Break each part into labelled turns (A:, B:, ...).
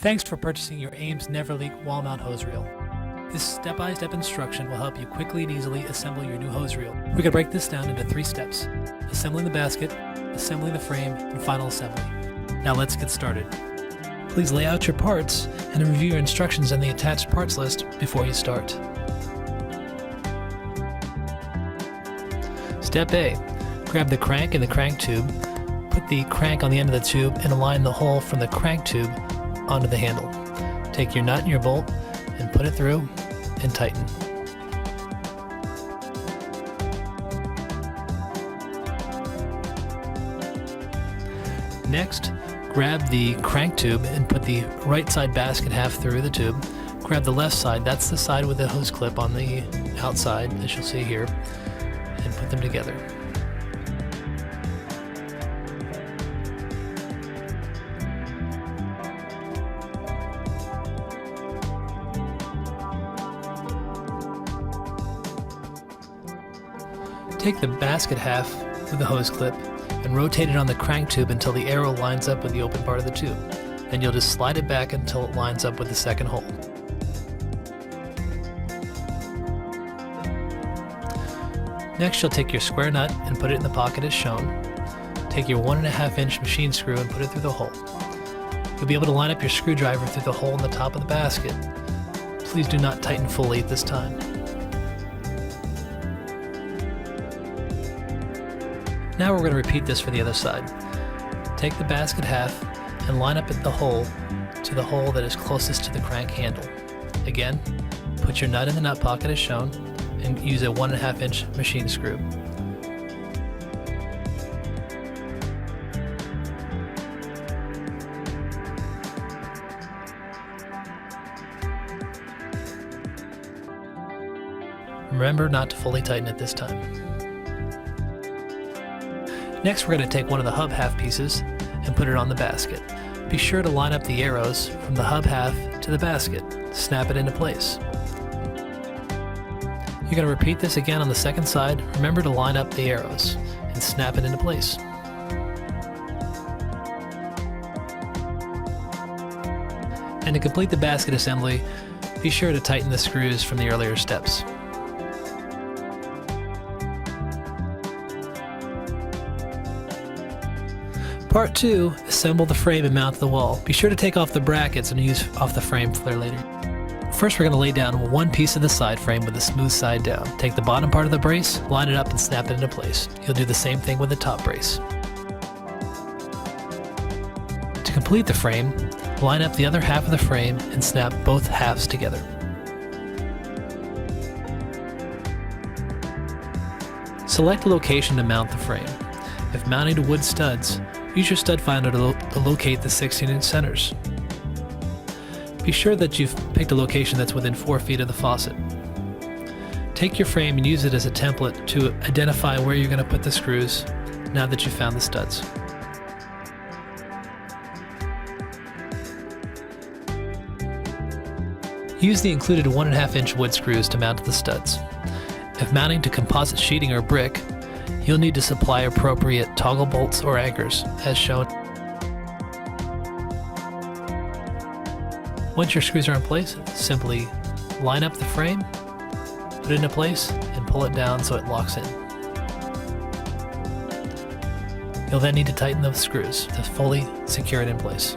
A: Thanks for purchasing your Ames neverleak wall mount hose reel. This step-by-step instruction will help you quickly and easily assemble your new hose reel. We can break this down into 3 steps: assembling the basket, assembling the frame, and final assembly. Now let's get started. Please lay out your parts and review your instructions in the attached parts list before you start. Step A. Grab the crank and the crank tube. Put the crank on the end of the tube and align the hole from the crank tube onto the handle. Take your nut and your bolt and put it through and tighten. Next, grab the crank tube and put the right side basket half through the tube. Grab the left side, that's the side with the hose clip on the outside, as you'll see here, and put them together. Take the basket half with the hose clip and rotate it on the crank tube until the arrow lines up with the open part of the tube. Then you'll just slide it back until it lines up with the second hole. Next, you'll take your square nut and put it in the pocket as shown. Take your 1.5-inch machine screw and put it through the hole. You'll be able to line up your screwdriver through the hole in the top of the basket. Please do not tighten fully at this time. Now we're going to repeat this for the other side. Take the basket half and line up at the hole to the hole that is closest to the crank handle. Again, put your nut in the nut pocket as shown and use a 1.5-inch machine screw. Remember not to fully tighten at this time. Next, we're going to take one of the hub half pieces and put it on the basket. Be sure to line up the arrows from the hub half to the basket. Snap it into place. You're going to repeat this again on the second side. Remember to line up the arrows and snap it into place. And to complete the basket assembly, be sure to tighten the screws from the earlier steps. Part 2, assemble the frame and mount the wall. Be sure to take off the brackets and use off the frame for later. First, we're going to lay down one piece of the side frame with the smooth side down. Take the bottom part of the brace, line it up and snap it into place. You'll do the same thing with the top brace. To complete the frame, line up the other half of the frame and snap both halves together. Select a location to mount the frame. If mounting to wood studs, use your stud finder to locate the 16-inch centers. Be sure that you've picked a location that's within 4 feet of the faucet. Take your frame and use it as a template to identify where you're going to put the screws now that you've found the studs. Use the included 1.5-inch wood screws to mount the studs. If mounting to composite sheeting or brick, you'll need to supply appropriate toggle bolts or anchors, as shown. Once your screws are in place, simply line up the frame, put it into place, and pull it down so it locks in. You'll then need to tighten those screws to fully secure it in place.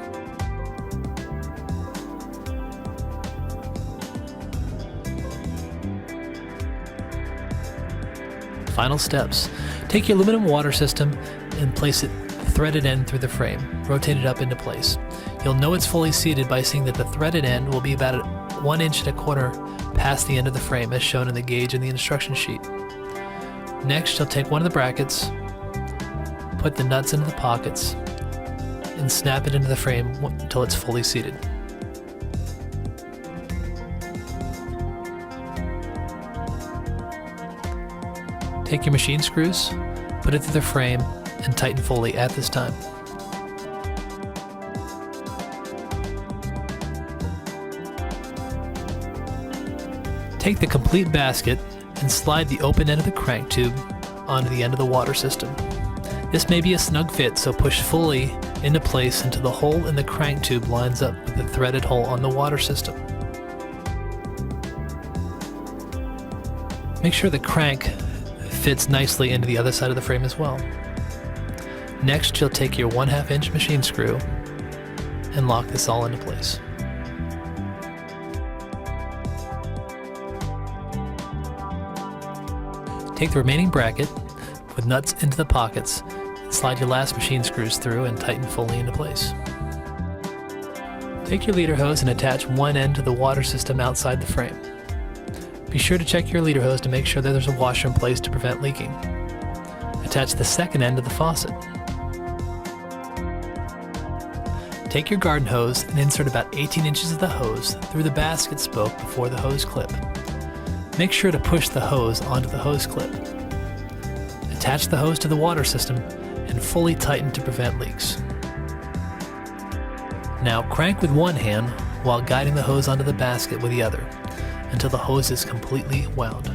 A: Final steps. Take your aluminum water system and place it threaded end through the frame. Rotate it up into place. You'll know it's fully seated by seeing that the threaded end will be about 1.25 inches past the end of the frame, as shown in the gauge in the instruction sheet. Next, you'll take one of the brackets, put the nuts into the pockets, and snap it into the frame until it's fully seated. Take your machine screws, put it through the frame, and tighten fully at this time. Take the complete basket and slide the open end of the crank tube onto the end of the water system. This may be a snug fit, so push fully into place until the hole in the crank tube lines up with the threaded hole on the water system. Make sure the crank fits nicely into the other side of the frame as well. Next, you'll take your 1/2 inch machine screw and lock this all into place. Take the remaining bracket with nuts into the pockets and slide your last machine screws through and tighten fully into place. Take your leader hose and attach one end to the water system outside the frame. Be sure to check your leader hose to make sure that there's a washer in place to prevent leaking. Attach the second end to the faucet. Take your garden hose and insert about 18 inches of the hose through the basket spoke before the hose clip. Make sure to push the hose onto the hose clip. Attach the hose to the water system and fully tighten to prevent leaks. Now crank with one hand while guiding the hose onto the basket with the other until the hose is completely wound.